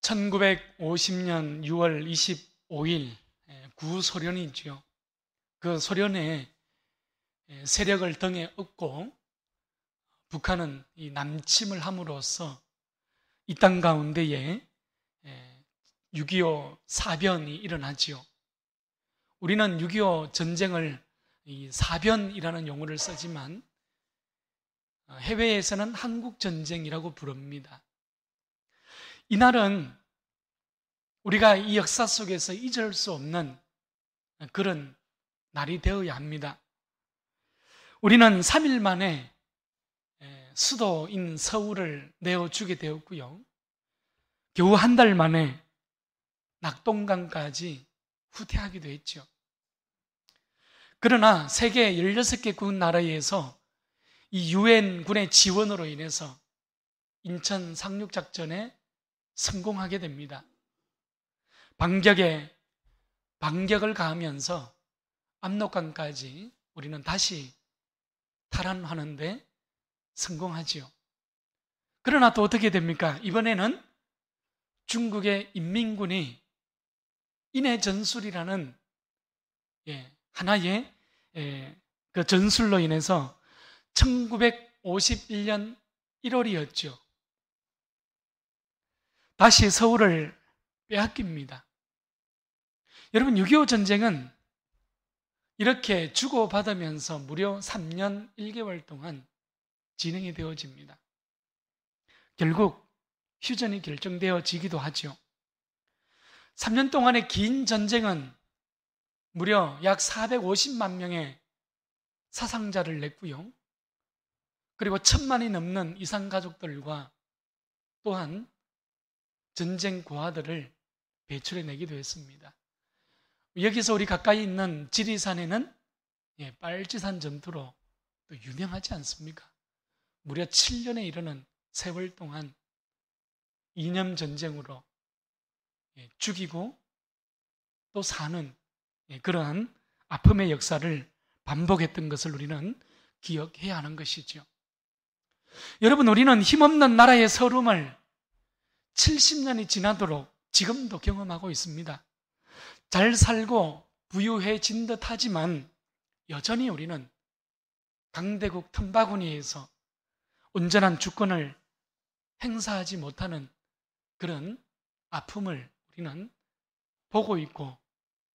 1950년 6월 25일 구소련이지요. 그 소련의 세력을 등에 업고 북한은 이 남침을 함으로써 이 땅 가운데에 6.25 사변이 일어나지요. 우리는 6.25 전쟁을 이 사변이라는 용어를 쓰지만 해외에서는 한국전쟁이라고 부릅니다. 이날은 우리가 이 역사 속에서 잊을 수 없는 그런 날이 되어야 합니다. 우리는 3일 만에 수도인 서울을 내어주게 되었고요. 겨우 한 달 만에 낙동강까지 후퇴하기도 했죠. 그러나 세계 16개 국 나라에서 이 유엔군의 지원으로 인해서 인천 상륙작전에 성공하게 됩니다. 반격을 가하면서 압록강까지 우리는 다시 탈환하는데 성공하지요. 그러나 또 어떻게 됩니까? 이번에는 중국의 인민군이 인해전술이라는 하나의 그 전술로 인해서 1951년 1월이었죠. 다시 서울을 빼앗깁니다. 여러분, 6.25 전쟁은 이렇게 주고받으면서 무려 3년 1개월 동안 진행이 되어집니다. 결국 휴전이 결정되어지기도 하죠. 3년 동안의 긴 전쟁은 무려 약 450만 명의 사상자를 냈고요. 그리고 1000만이 넘는 이산가족들과 또한 전쟁 고아들을 배출해내기도 했습니다. 여기서 우리 가까이 있는 지리산에는 빨치산 전투로 또 유명하지 않습니까? 무려 7년에 이르는 세월 동안 이념 전쟁으로 죽이고 또 사는 그러한 아픔의 역사를 반복했던 것을 우리는 기억해야 하는 것이죠. 여러분, 우리는 힘없는 나라의 서름을 70년이 지나도록 지금도 경험하고 있습니다. 잘 살고 부유해진 듯 하지만 여전히 우리는 강대국 틈바구니에서 온전한 주권을 행사하지 못하는 그런 아픔을 우리는 보고 있고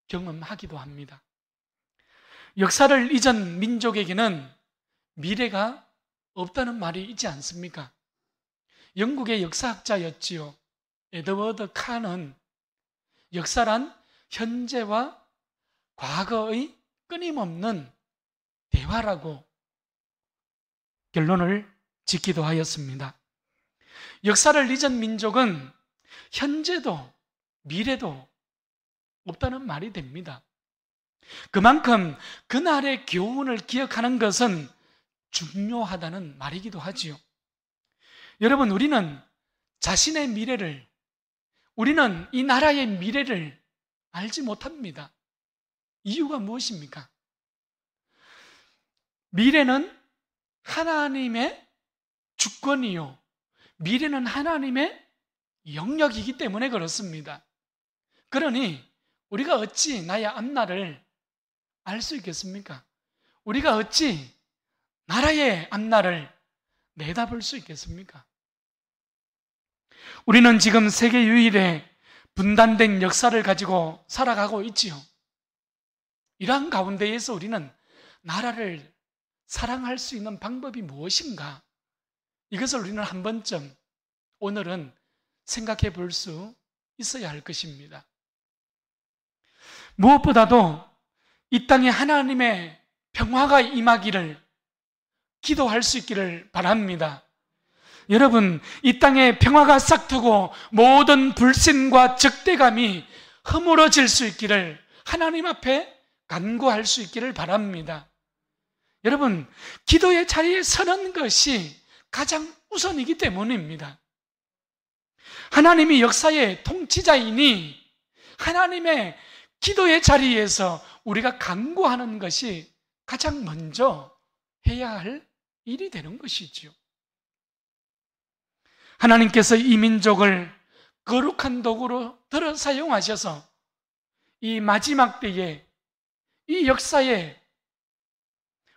경험하기도 합니다. 역사를 잊은 민족에게는 미래가 없다는 말이 있지 않습니까? 영국의 역사학자였지요. 에드워드 칸은 역사란 현재와 과거의 끊임없는 대화라고 결론을 짓기도 하였습니다. 역사를 잊은 민족은 현재도 미래도 없다는 말이 됩니다. 그만큼 그날의 교훈을 기억하는 것은 중요하다는 말이기도 하지요. 여러분, 우리는 자신의 미래를, 우리는 이 나라의 미래를 알지 못합니다. 이유가 무엇입니까? 미래는 하나님의 주권이요, 미래는 하나님의 영역이기 때문에 그렇습니다. 그러니 우리가 어찌 나의 앞날을 알 수 있겠습니까? 우리가 어찌 나라의 앞날을 내다볼 수 있겠습니까? 우리는 지금 세계 유일의 분단된 역사를 가지고 살아가고 있지요. 이러한 가운데에서 우리는 나라를 사랑할 수 있는 방법이 무엇인가? 이것을 우리는 한 번쯤 오늘은 생각해 볼 수 있어야 할 것입니다. 무엇보다도 이 땅에 하나님의 평화가 임하기를 기도할 수 있기를 바랍니다. 여러분, 이 땅에 평화가 싹트고 모든 불신과 적대감이 허물어질 수 있기를 하나님 앞에 간구할 수 있기를 바랍니다. 여러분, 기도의 자리에 서는 것이 가장 우선이기 때문입니다. 하나님이 역사의 통치자이니 하나님의 기도의 자리에서 우리가 간구하는 것이 가장 먼저 해야 할 일이 되는 것이지요. 하나님께서 이 민족을 거룩한 도구로 들어 사용하셔서 이 마지막 때에, 이 역사에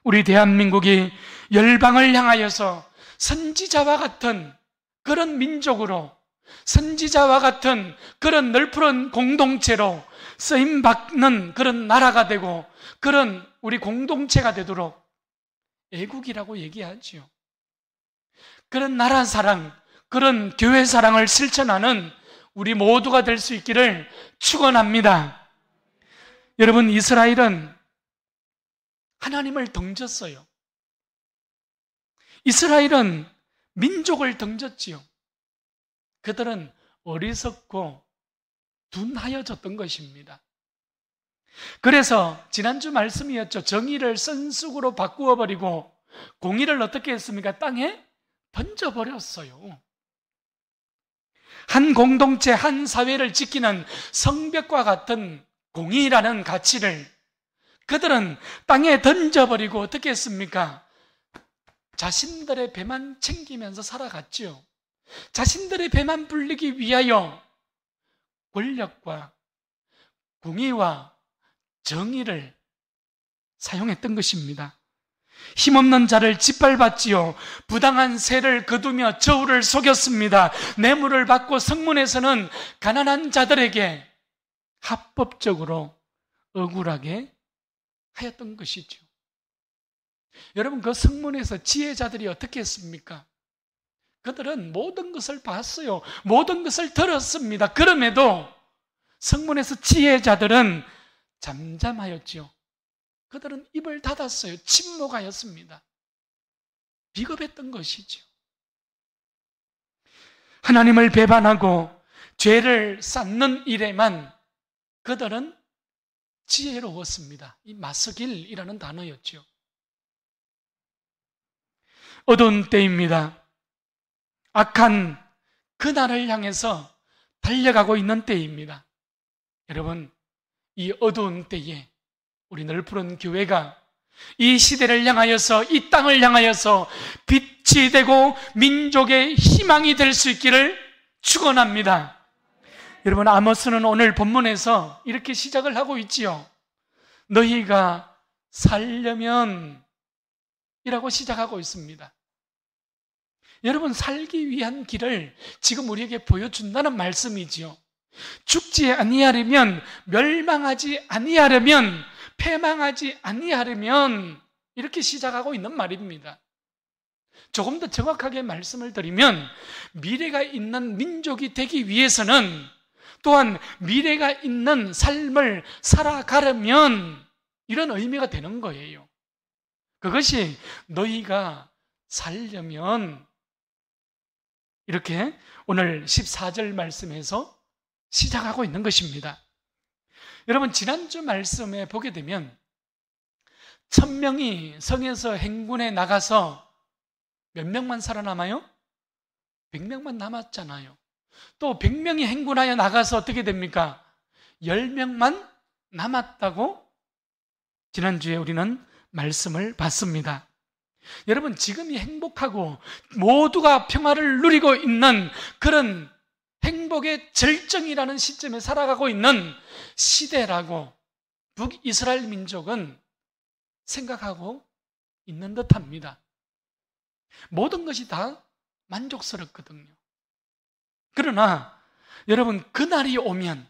우리 대한민국이 열방을 향하여서 선지자와 같은 그런 민족으로, 선지자와 같은 그런 넓은 공동체로 쓰임받는 그런 나라가 되고 그런 우리 공동체가 되도록 애국이라고 얘기하지요. 그런 나라 사랑, 그런 교회 사랑을 실천하는 우리 모두가 될 수 있기를 축원합니다. 여러분, 이스라엘은 하나님을 던졌어요. 이스라엘은 민족을 던졌지요. 그들은 어리석고 둔하여졌던 것입니다. 그래서 지난주 말씀이었죠. 정의를 선숙으로 바꾸어 버리고 공의를 어떻게 했습니까? 땅에 던져버렸어요. 한 공동체, 한 사회를 지키는 성벽과 같은 공의라는 가치를 그들은 땅에 던져버리고 어떻게 했습니까? 자신들의 배만 챙기면서 살아갔지요. 자신들의 배만 불리기 위하여 권력과 공의와 정의를 사용했던 것입니다. 힘없는 자를 짓밟았지요. 부당한 세를 거두며 저울을 속였습니다. 뇌물을 받고 성문에서는 가난한 자들에게 합법적으로 억울하게 하였던 것이죠. 여러분, 그 성문에서 지혜자들이 어떻게 했습니까? 그들은 모든 것을 봤어요. 모든 것을 들었습니다. 그럼에도 성문에서 지혜자들은 잠잠하였지요. 그들은 입을 닫았어요. 침묵하였습니다. 비겁했던 것이죠. 하나님을 배반하고 죄를 쌓는 일에만 그들은 지혜로웠습니다. 이 마스길이라는 단어였죠. 어두운 때입니다. 악한 그날을 향해서 달려가고 있는 때입니다. 여러분, 이 어두운 때에 우리 널푸른 교회가 이 시대를 향하여서, 이 땅을 향하여서 빛이 되고 민족의 희망이 될 수 있기를 축원합니다. 여러분, 아모스는 오늘 본문에서 이렇게 시작을 하고 있지요. 너희가 살려면 이라고 시작하고 있습니다. 여러분, 살기 위한 길을 지금 우리에게 보여준다는 말씀이지요. 죽지 아니하려면, 멸망하지 아니하려면, 패망하지 아니하려면 이렇게 시작하고 있는 말입니다. 조금 더 정확하게 말씀을 드리면 미래가 있는 민족이 되기 위해서는, 또한 미래가 있는 삶을 살아가려면 이런 의미가 되는 거예요. 그것이 너희가 살려면, 이렇게 오늘 14절 말씀에서 시작하고 있는 것입니다. 여러분, 지난주 말씀에 보게 되면 1000명이 성에서 행군에 나가서 몇 명만 살아남아요? 100명만 남았잖아요. 또 100명이 행군하여 나가서 어떻게 됩니까? 10명만 남았다고 지난주에 우리는 말씀을 봤습니다. 여러분, 지금이 행복하고 모두가 평화를 누리고 있는 그런 행복의 절정이라는 시점에 살아가고 있는 시대라고 북이스라엘 민족은 생각하고 있는 듯합니다. 모든 것이 다 만족스럽거든요. 그러나 여러분, 그날이 오면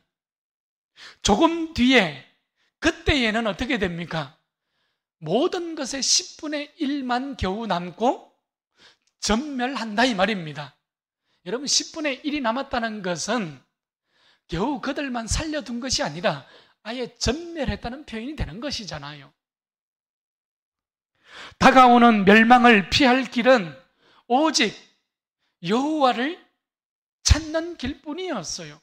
조금 뒤에, 그때에는 어떻게 됩니까? 모든 것의 10분의 1만 겨우 남고 전멸한다 이 말입니다. 여러분, 10분의 1이 남았다는 것은 겨우 그들만 살려둔 것이 아니라 아예 전멸했다는 표현이 되는 것이잖아요. 다가오는 멸망을 피할 길은 오직 여호와를 찾는 길뿐이었어요.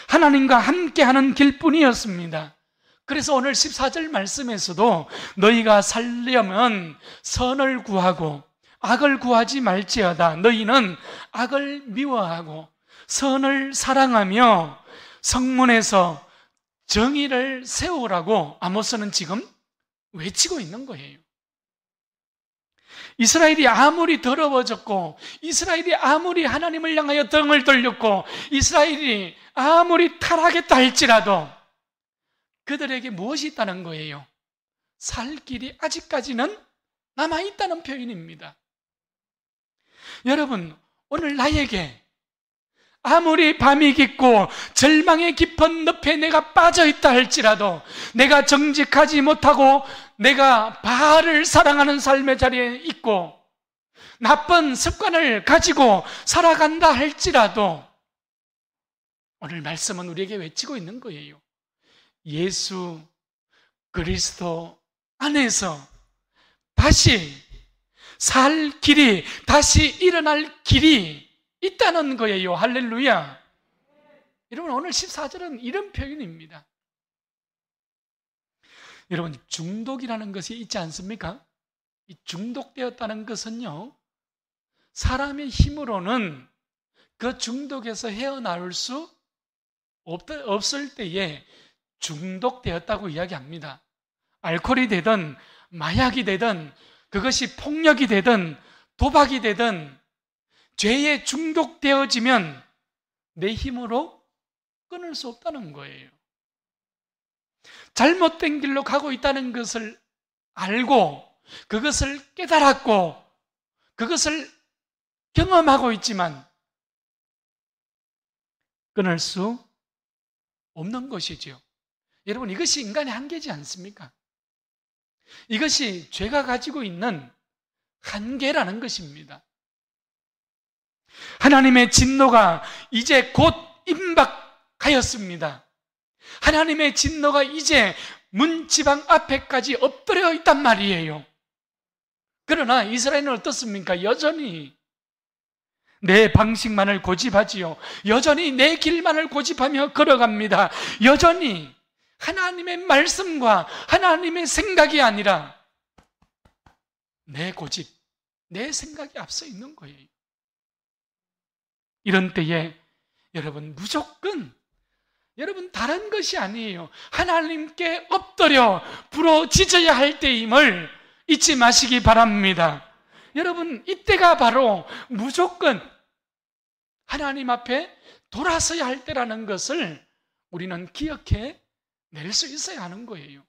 하나님과 함께하는 길뿐이었습니다. 그래서 오늘 14절 말씀에서도 너희가 살려면 선을 구하고 악을 구하지 말지어다. 너희는 악을 미워하고 선을 사랑하며 성문에서 정의를 세우라고 아모스는 지금 외치고 있는 거예요. 이스라엘이 아무리 더러워졌고, 이스라엘이 아무리 하나님을 향하여 등을 돌렸고, 이스라엘이 아무리 타락했다 할지라도 그들에게 무엇이 있다는 거예요? 살 길이 아직까지는 남아있다는 표현입니다. 여러분, 오늘 나에게 아무리 밤이 깊고 절망의 깊은 늪에 내가 빠져있다 할지라도, 내가 정직하지 못하고 내가 바알을 사랑하는 삶의 자리에 있고 나쁜 습관을 가지고 살아간다 할지라도, 오늘 말씀은 우리에게 외치고 있는 거예요. 예수 그리스도 안에서 다시 살 길이, 다시 일어날 길이 있다는 거예요. 할렐루야. 여러분, 오늘 14절은 이런 표현입니다. 여러분, 중독이라는 것이 있지 않습니까? 이 중독되었다는 것은요, 사람의 힘으로는 그 중독에서 헤어나올 수 없을 때에 중독되었다고 이야기합니다. 알코올이 되든 마약이 되든, 그것이 폭력이 되든 도박이 되든, 죄에 중독되어지면 내 힘으로 끊을 수 없다는 거예요. 잘못된 길로 가고 있다는 것을 알고, 그것을 깨달았고, 그것을 경험하고 있지만 끊을 수 없는 것이죠. 여러분, 이것이 인간의 한계지 않습니까? 이것이 죄가 가지고 있는 한계라는 것입니다. 하나님의 진노가 이제 곧 임박하였습니다. 하나님의 진노가 이제 문지방 앞에까지 엎드려 있단 말이에요. 그러나 이스라엘은 어떻습니까? 여전히 내 방식만을 고집하지요. 여전히 내 길만을 고집하며 걸어갑니다. 여전히 하나님의 말씀과 하나님의 생각이 아니라 내 고집, 내 생각이 앞서 있는 거예요. 이런 때에 여러분, 무조건 여러분 다른 것이 아니에요. 하나님께 엎드려 부러지져야 할 때임을 잊지 마시기 바랍니다. 여러분, 이때가 바로 무조건 하나님 앞에 돌아서야 할 때라는 것을 우리는 기억해 낼 수 있어야 하는 거예요.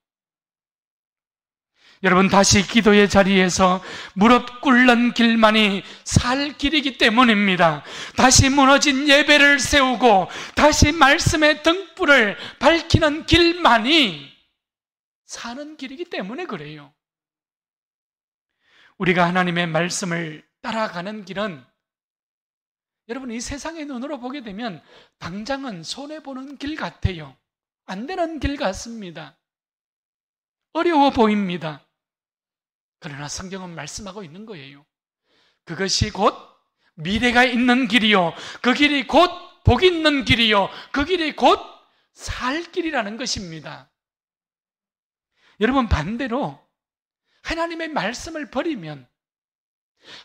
여러분, 다시 기도의 자리에서 무릎 꿇는 길만이 살 길이기 때문입니다. 다시 무너진 예배를 세우고 다시 말씀의 등불을 밝히는 길만이 사는 길이기 때문에 그래요. 우리가 하나님의 말씀을 따라가는 길은, 여러분, 이 세상의 눈으로 보게 되면 당장은 손해보는 길 같아요. 안 되는 길 같습니다. 어려워 보입니다. 그러나 성경은 말씀하고 있는 거예요. 그것이 곧 미래가 있는 길이요, 그 길이 곧 복 있는 길이요, 그 길이 곧 살 길이라는 것입니다. 여러분, 반대로 하나님의 말씀을 버리면,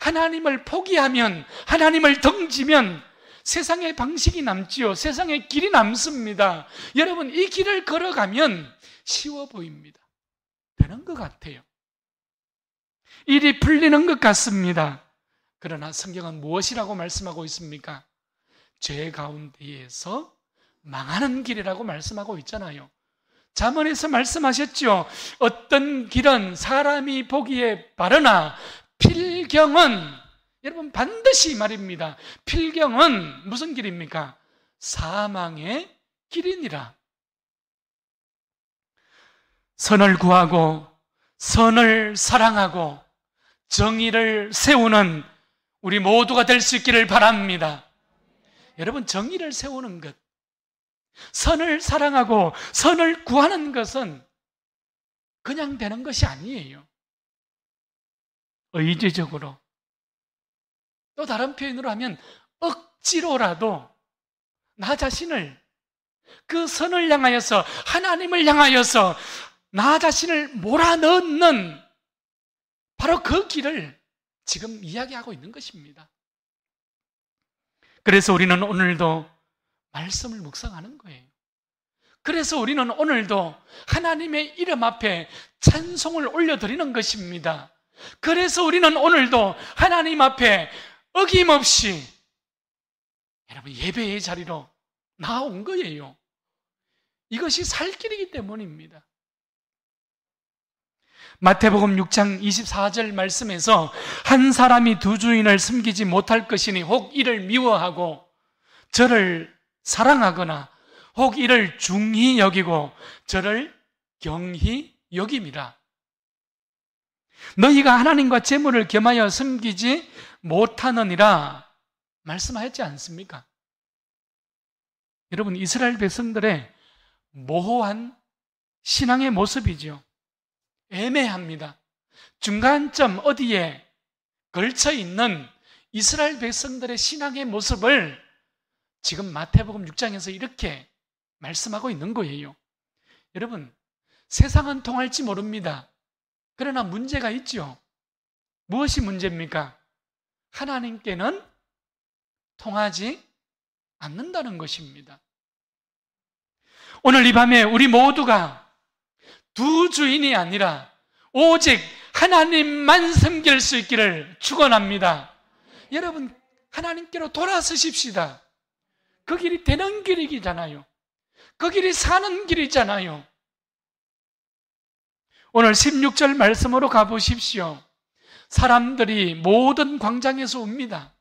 하나님을 포기하면, 하나님을 덩지면 세상의 방식이 남지요. 세상의 길이 남습니다. 여러분, 이 길을 걸어가면 쉬워 보입니다. 되는 것 같아요. 일이 풀리는 것 같습니다. 그러나 성경은 무엇이라고 말씀하고 있습니까? 죄 가운데에서 망하는 길이라고 말씀하고 있잖아요. 잠언에서 말씀하셨죠. 어떤 길은 사람이 보기에 바르나 필경은, 여러분, 반드시 말입니다. 필경은 무슨 길입니까? 사망의 길이니라. 선을 구하고 선을 사랑하고 정의를 세우는 우리 모두가 될 수 있기를 바랍니다. 여러분, 정의를 세우는 것, 선을 사랑하고 선을 구하는 것은 그냥 되는 것이 아니에요. 의지적으로, 또 다른 표현으로 하면 억지로라도 나 자신을, 그 선을 향하여서, 하나님을 향하여서 나 자신을 몰아넣는 바로 그 길을 지금 이야기하고 있는 것입니다. 그래서 우리는 오늘도 말씀을 묵상하는 거예요. 그래서 우리는 오늘도 하나님의 이름 앞에 찬송을 올려드리는 것입니다. 그래서 우리는 오늘도 하나님 앞에 어김없이 여러분 예배의 자리로 나온 거예요. 이것이 살 길이기 때문입니다. 마태복음 6장 24절 말씀에서 한 사람이 두 주인을 섬기지 못할 것이니 혹 이를 미워하고 저를 사랑하거나 혹 이를 중히 여기고 저를 경히 여김이라. 너희가 하나님과 재물을 겸하여 섬기지 못하느니라 말씀하였지 않습니까? 여러분, 이스라엘 백성들의 모호한 신앙의 모습이죠. 애매합니다. 중간점 어디에 걸쳐 있는 이스라엘 백성들의 신앙의 모습을 지금 마태복음 6장에서 이렇게 말씀하고 있는 거예요. 여러분, 세상은 통할지 모릅니다. 그러나 문제가 있죠. 무엇이 문제입니까? 하나님께는 통하지 않는다는 것입니다. 오늘 이 밤에 우리 모두가 두 주인이 아니라 오직 하나님만 섬길 수 있기를 축원합니다. 여러분, 하나님께로 돌아서십시다. 그 길이 되는 길이잖아요. 그 길이 사는 길이잖아요. 오늘 16절 말씀으로 가보십시오. 사람들이 모든 광장에서 웁니다.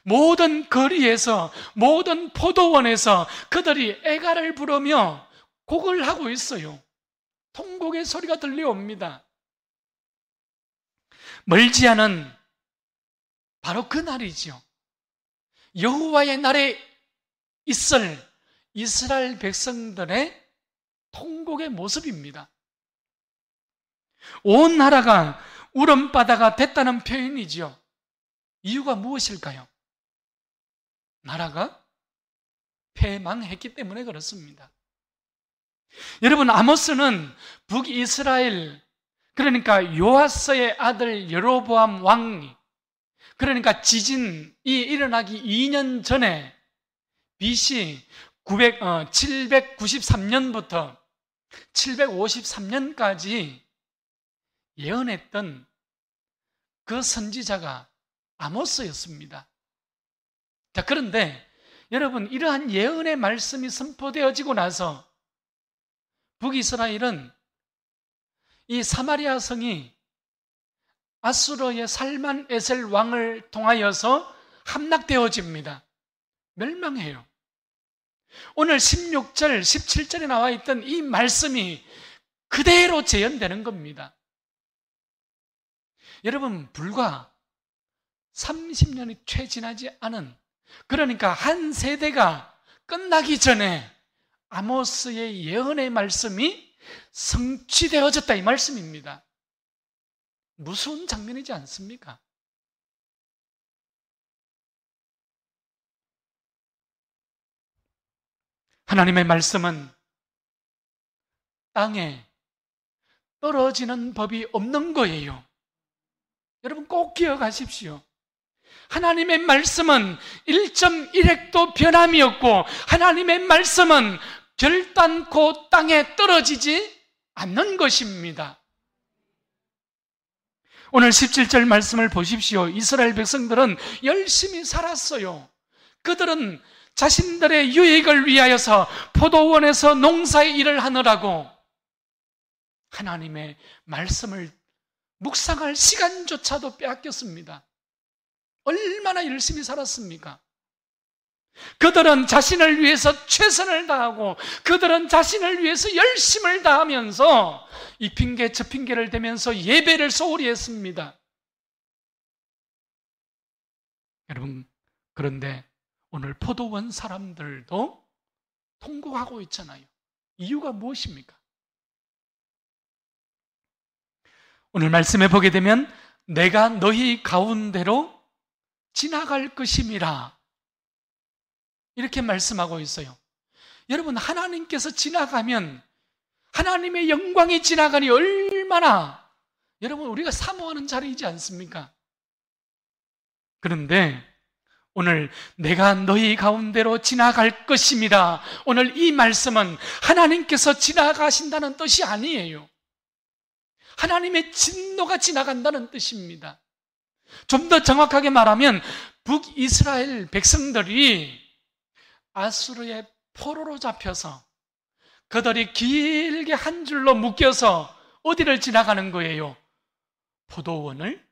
모든 거리에서, 모든 포도원에서 그들이 애가를 부르며 곡을 하고 있어요. 통곡의 소리가 들려옵니다. 멀지 않은 바로 그 날이죠. 여호와의 날에 있을 이스라엘 백성들의 통곡의 모습입니다. 온 나라가 울음바다가 됐다는 표현이죠. 이유가 무엇일까요? 나라가 패망했기 때문에 그렇습니다. 여러분, 아모스는 북이스라엘, 그러니까 요아스의 아들 여로보암 왕이, 그러니까 지진이 일어나기 2년 전에 BC 793년부터 753년까지 예언했던 그 선지자가 아모스였습니다. 자, 그런데 여러분, 이러한 예언의 말씀이 선포되어지고 나서 북이스라엘은 이 사마리아 성이 아수르의 살만에셀 왕을 통하여서 함락되어집니다. 멸망해요. 오늘 16절, 17절에 나와 있던 이 말씀이 그대로 재현되는 겁니다. 여러분, 불과 30년이 채 지나지 않은, 그러니까 한 세대가 끝나기 전에 아모스의 예언의 말씀이 성취되어졌다, 이 말씀입니다. 무서운 장면이지 않습니까? 하나님의 말씀은 땅에 떨어지는 법이 없는 거예요. 여러분, 꼭 기억하십시오. 하나님의 말씀은 1.1핵도 변함이 없고, 하나님의 말씀은 결단코 땅에 떨어지지 않는 것입니다. 오늘 17절 말씀을 보십시오. 이스라엘 백성들은 열심히 살았어요. 그들은 자신들의 유익을 위하여서 포도원에서 농사의 일을 하느라고 하나님의 말씀을 묵상할 시간조차도 빼앗겼습니다. 얼마나 열심히 살았습니까? 그들은 자신을 위해서 최선을 다하고, 그들은 자신을 위해서 열심을 다하면서 이 핑계 저 핑계를 대면서 예배를 소홀히 했습니다. 여러분, 그런데 오늘 포도원 사람들도 통곡하고 있잖아요. 이유가 무엇입니까? 오늘 말씀에 보게 되면 내가 너희 가운데로 지나갈 것임이라, 이렇게 말씀하고 있어요. 여러분, 하나님께서 지나가면 하나님의 영광이 지나가니 얼마나 여러분 우리가 사모하는 자리이지 않습니까? 그런데 오늘 내가 너희 가운데로 지나갈 것임이라, 오늘 이 말씀은 하나님께서 지나가신다는 뜻이 아니에요. 하나님의 진노가 지나간다는 뜻입니다. 좀 더 정확하게 말하면 북이스라엘 백성들이 아수르의 포로로 잡혀서 그들이 길게 한 줄로 묶여서 어디를 지나가는 거예요? 포도원을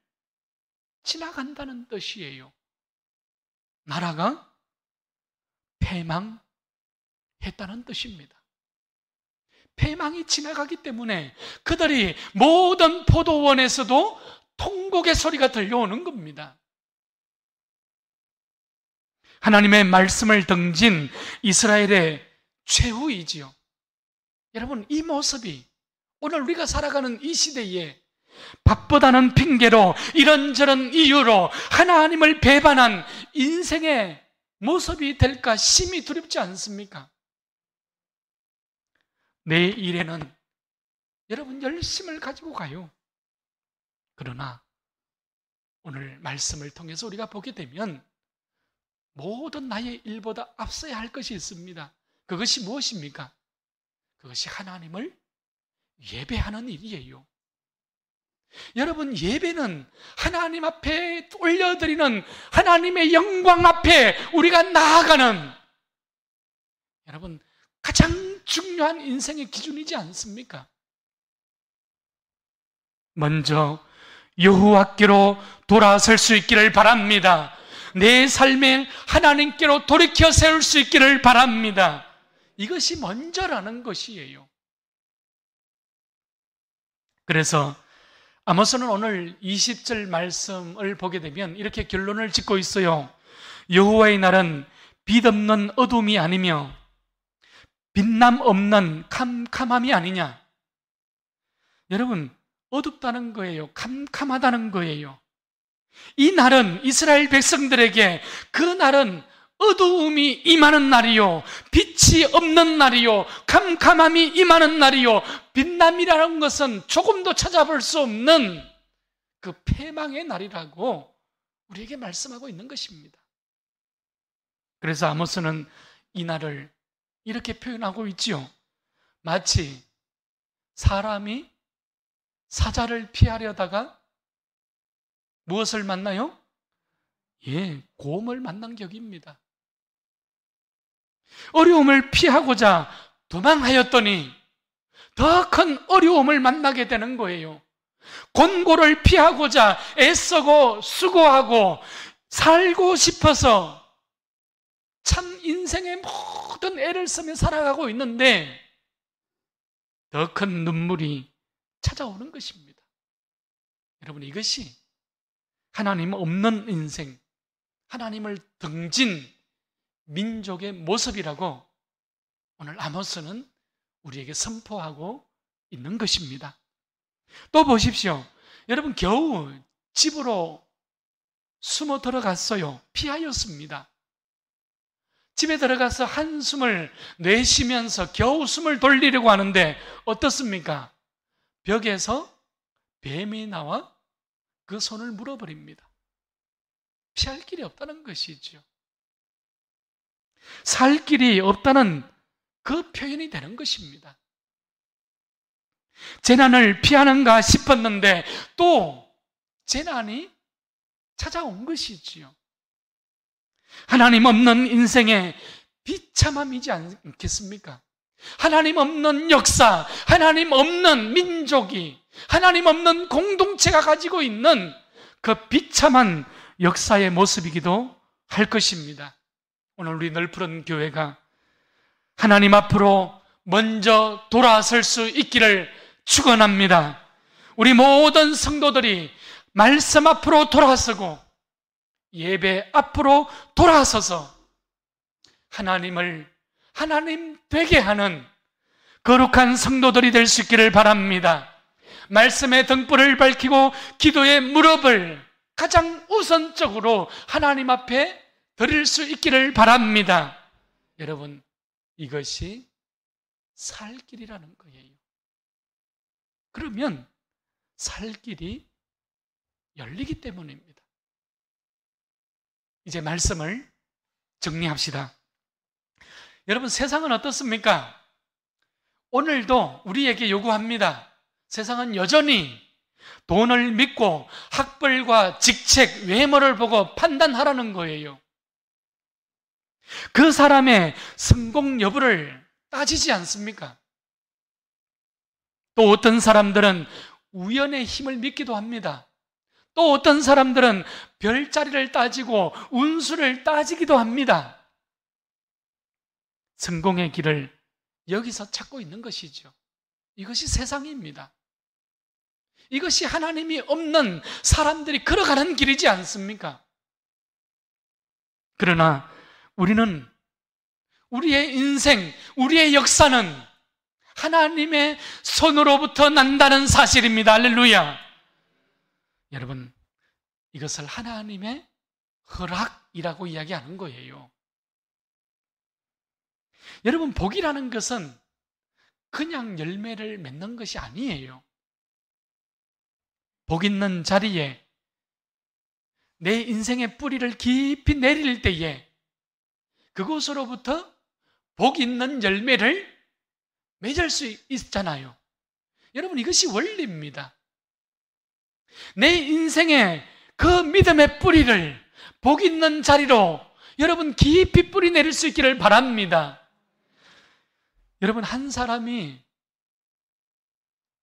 지나간다는 뜻이에요. 나라가 패망했다는 뜻입니다. 패망이 지나가기 때문에 그들이 모든 포도원에서도 통곡의 소리가 들려오는 겁니다. 하나님의 말씀을 등진 이스라엘의 최후이지요. 여러분, 이 모습이 오늘 우리가 살아가는 이 시대에 바쁘다는 핑계로 이런저런 이유로 하나님을 배반한 인생의 모습이 될까 심히 두렵지 않습니까? 내 일에는 여러분 열심을 가지고 가요. 그러나 오늘 말씀을 통해서 우리가 보게 되면 모든 나의 일보다 앞서야 할 것이 있습니다. 그것이 무엇입니까? 그것이 하나님을 예배하는 일이에요. 여러분, 예배는 하나님 앞에 올려드리는 하나님의 영광 앞에 우리가 나아가는 여러분 가장 중요한 인생의 기준이지 않습니까? 먼저 여호와께로 돌아설 수 있기를 바랍니다. 내 삶을 하나님께로 돌이켜 세울 수 있기를 바랍니다. 이것이 먼저라는 것이에요. 그래서 아모스는 오늘 20절 말씀을 보게 되면 이렇게 결론을 짓고 있어요. 여호와의 날은 빛 없는 어둠이 아니며 빛남 없는 캄캄함이 아니냐. 여러분, 어둡다는 거예요. 캄캄하다는 거예요. 이 날은 이스라엘 백성들에게 그 날은 어두움이 임하는 날이요, 빛이 없는 날이요, 캄캄함이 임하는 날이요, 빛남이라는 것은 조금도 찾아볼 수 없는 그 패망의 날이라고 우리에게 말씀하고 있는 것입니다. 그래서 아모스는 이 날을 이렇게 표현하고 있지요. 마치 사람이 사자를 피하려다가 무엇을 만나요? 곰을 만난 격입니다. 어려움을 피하고자 도망하였더니 더 큰 어려움을 만나게 되는 거예요. 곤고를 피하고자 애쓰고 수고하고 살고 싶어서 참 인생의 모든 애를 쓰며 살아가고 있는데 더 큰 눈물이 찾아오는 것입니다. 여러분, 이것이 하나님 없는 인생, 하나님을 등진 민족의 모습이라고 오늘 아모스는 우리에게 선포하고 있는 것입니다. 또 보십시오. 여러분, 겨우 집으로 숨어 들어갔어요. 피하였습니다. 집에 들어가서 한숨을 내쉬면서 겨우 숨을 돌리려고 하는데 어떻습니까? 벽에서 뱀이 나와 그 손을 물어버립니다. 피할 길이 없다는 것이죠. 살 길이 없다는 그 표현이 되는 것입니다. 재난을 피하는가 싶었는데 또 재난이 찾아온 것이지요. 하나님 없는 인생의 비참함이지 않겠습니까? 하나님 없는 역사, 하나님 없는 민족이, 하나님 없는 공동체가 가지고 있는 그 비참한 역사의 모습이기도 할 것입니다. 오늘 우리 널푸른 교회가 하나님 앞으로 먼저 돌아설 수 있기를 축원합니다. 우리 모든 성도들이 말씀 앞으로 돌아서고 예배 앞으로 돌아서서 하나님을 하나님 되게 하는 거룩한 성도들이 될 수 있기를 바랍니다. 말씀의 등불을 밝히고 기도의 무릎을 가장 우선적으로 하나님 앞에 드릴 수 있기를 바랍니다. 여러분, 이것이 살 길이라는 거예요. 그러면 살 길이 열리기 때문입니다. 이제 말씀을 정리합시다. 여러분, 세상은 어떻습니까? 오늘도 우리에게 요구합니다. 세상은 여전히 돈을 믿고 학벌과 직책, 외모를 보고 판단하라는 거예요. 그 사람의 성공 여부를 따지지 않습니까? 또 어떤 사람들은 우연의 힘을 믿기도 합니다. 또 어떤 사람들은 별자리를 따지고 운수를 따지기도 합니다. 성공의 길을 여기서 찾고 있는 것이죠. 이것이 세상입니다. 이것이 하나님이 없는 사람들이 걸어가는 길이지 않습니까? 그러나 우리는 우리의 인생, 우리의 역사는 하나님의 손으로부터 난다는 사실입니다. 할렐루야. 여러분, 이것을 하나님의 허락이라고 이야기하는 거예요. 여러분, 복이라는 것은 그냥 열매를 맺는 것이 아니에요. 복 있는 자리에 내 인생의 뿌리를 깊이 내릴 때에 그곳으로부터 복 있는 열매를 맺을 수 있잖아요. 여러분, 이것이 원리입니다. 내 인생의 그 믿음의 뿌리를 복 있는 자리로 여러분 깊이 뿌리 내릴 수 있기를 바랍니다. 여러분, 한 사람이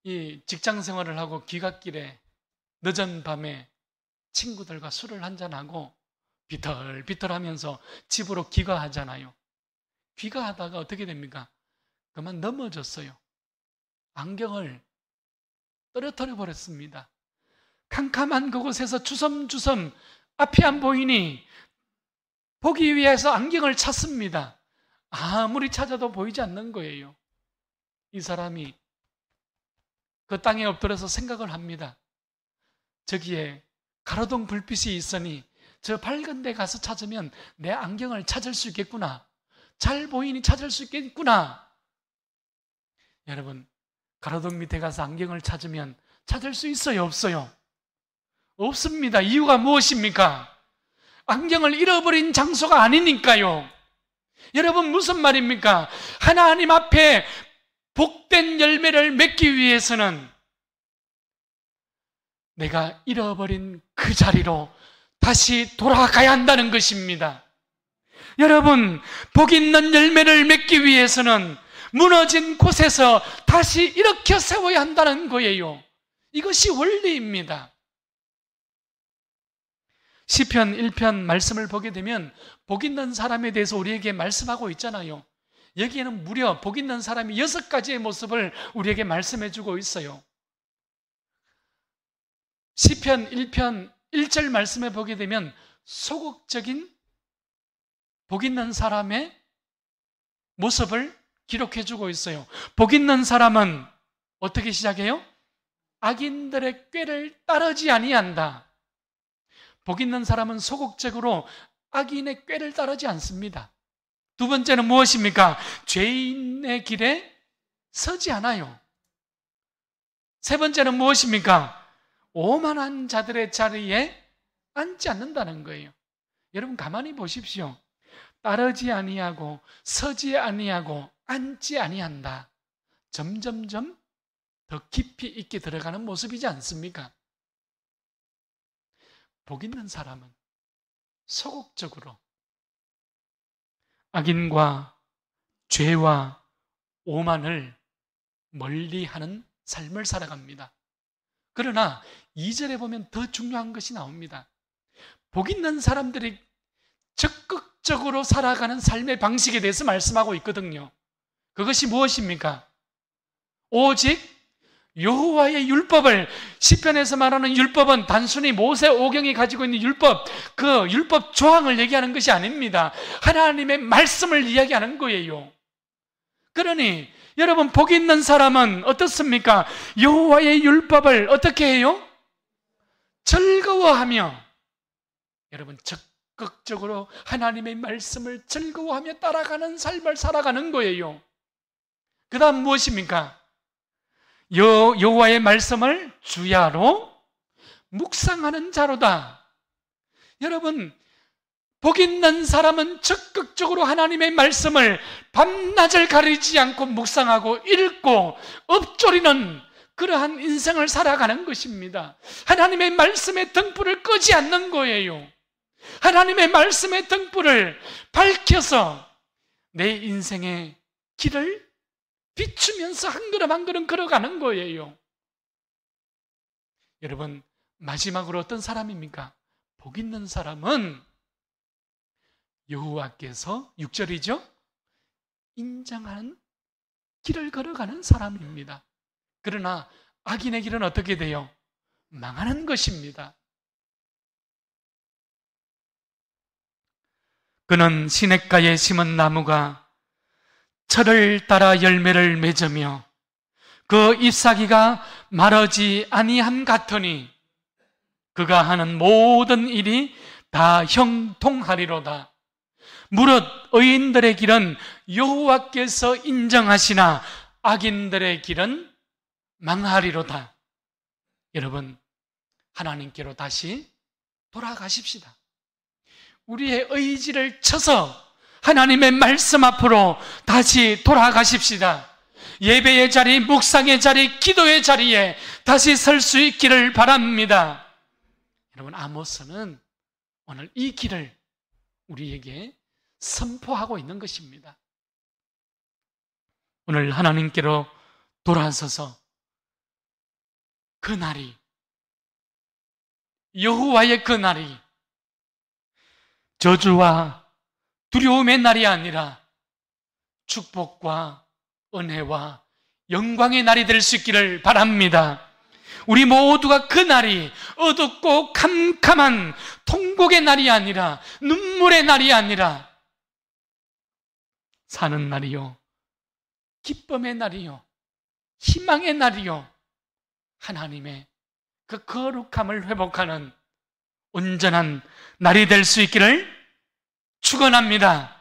이 직장 생활을 하고 귀갓길에 늦은 밤에 친구들과 술을 한잔하고 비틀비틀하면서 집으로 귀가하잖아요. 귀가하다가 어떻게 됩니까? 그만 넘어졌어요. 안경을 떨어뜨려 버렸습니다. 캄캄한 그곳에서 주섬주섬 앞이 안 보이니 보기 위해서 안경을 찾습니다. 아무리 찾아도 보이지 않는 거예요. 이 사람이 그 땅에 엎드려서 생각을 합니다. 저기에 가로등 불빛이 있으니 저 밝은 데 가서 찾으면 내 안경을 찾을 수 있겠구나. 잘 보이니 찾을 수 있겠구나. 여러분, 가로등 밑에 가서 안경을 찾으면 찾을 수 있어요? 없어요? 없습니다. 이유가 무엇입니까? 안경을 잃어버린 장소가 아니니까요. 여러분, 무슨 말입니까? 하나님 앞에 복된 열매를 맺기 위해서는 내가 잃어버린 그 자리로 다시 돌아가야 한다는 것입니다. 여러분, 복 있는 열매를 맺기 위해서는 무너진 곳에서 다시 일으켜 세워야 한다는 거예요. 이것이 원리입니다. 시편 1편 말씀을 보게 되면 복 있는 사람에 대해서 우리에게 말씀하고 있잖아요. 여기에는 무려 복 있는 사람이 6가지의 모습을 우리에게 말씀해 주고 있어요. 시편 1편 1절 말씀에 보게 되면 소극적인 복 있는 사람의 모습을 기록해 주고 있어요. 복 있는 사람은 어떻게 시작해요? 악인들의 꾀를 따르지 아니한다. 복 있는 사람은 소극적으로 악인의 꾀를 따르지 않습니다. 두 번째는 무엇입니까? 죄인의 길에 서지 않아요. 세 번째는 무엇입니까? 오만한 자들의 자리에 앉지 않는다는 거예요. 여러분, 가만히 보십시오. 따르지 아니하고 서지 아니하고 앉지 아니한다. 점점점 더 깊이 있게 들어가는 모습이지 않습니까? 복 있는 사람은 소극적으로 악인과 죄와 오만을 멀리하는 삶을 살아갑니다. 그러나 2절에 보면 더 중요한 것이 나옵니다. 복 있는 사람들이 적극적으로 살아가는 삶의 방식에 대해서 말씀하고 있거든요. 그것이 무엇입니까? 오직 여호와의 율법을, 시편에서 말하는 율법은 단순히 모세 오경이 가지고 있는 율법, 그 율법 조항을 얘기하는 것이 아닙니다. 하나님의 말씀을 이야기하는 거예요. 그러니 여러분, 복 있는 사람은 어떻습니까? 여호와의 율법을 어떻게 해요? 즐거워하며, 여러분, 적극적으로 하나님의 말씀을 즐거워하며 따라가는 삶을 살아가는 거예요. 그 다음 무엇입니까? 여호와의 말씀을 주야로 묵상하는 자로다. 여러분, 복 있는 사람은 적극적으로 하나님의 말씀을 밤낮을 가리지 않고 묵상하고 읽고 읊조리는 그러한 인생을 살아가는 것입니다. 하나님의 말씀의 등불을 끄지 않는 거예요. 하나님의 말씀의 등불을 밝혀서 내 인생의 길을 비추면서 한 걸음 한 걸음 걸어가는 거예요. 여러분, 마지막으로 어떤 사람입니까? 복 있는 사람은 여호와께서 6절이죠? 인정하는 길을 걸어가는 사람입니다. 그러나 악인의 길은 어떻게 돼요? 망하는 것입니다. 그는 시냇가에 심은 나무가 철을 따라 열매를 맺으며 그 잎사귀가 마르지 아니함 같으니 그가 하는 모든 일이 다 형통하리로다. 무릇 의인들의 길은 여호와께서 인정하시나 악인들의 길은 망하리로다. 여러분, 하나님께로 다시 돌아가십시다. 우리의 의지를 쳐서 하나님의 말씀 앞으로 다시 돌아가십시다. 예배의 자리, 묵상의 자리, 기도의 자리에 다시 설 수 있기를 바랍니다. 여러분, 아모스는 오늘 이 길을 우리에게 선포하고 있는 것입니다. 오늘 하나님께로 돌아서서 그날이, 여호와의 그날이 저주와 두려움의 날이 아니라 축복과 은혜와 영광의 날이 될 수 있기를 바랍니다. 우리 모두가 그 날이 어둡고 캄캄한 통곡의 날이 아니라, 눈물의 날이 아니라 사는 날이요, 기쁨의 날이요, 희망의 날이요, 하나님의 그 거룩함을 회복하는 온전한 날이 될 수 있기를 축원합니다.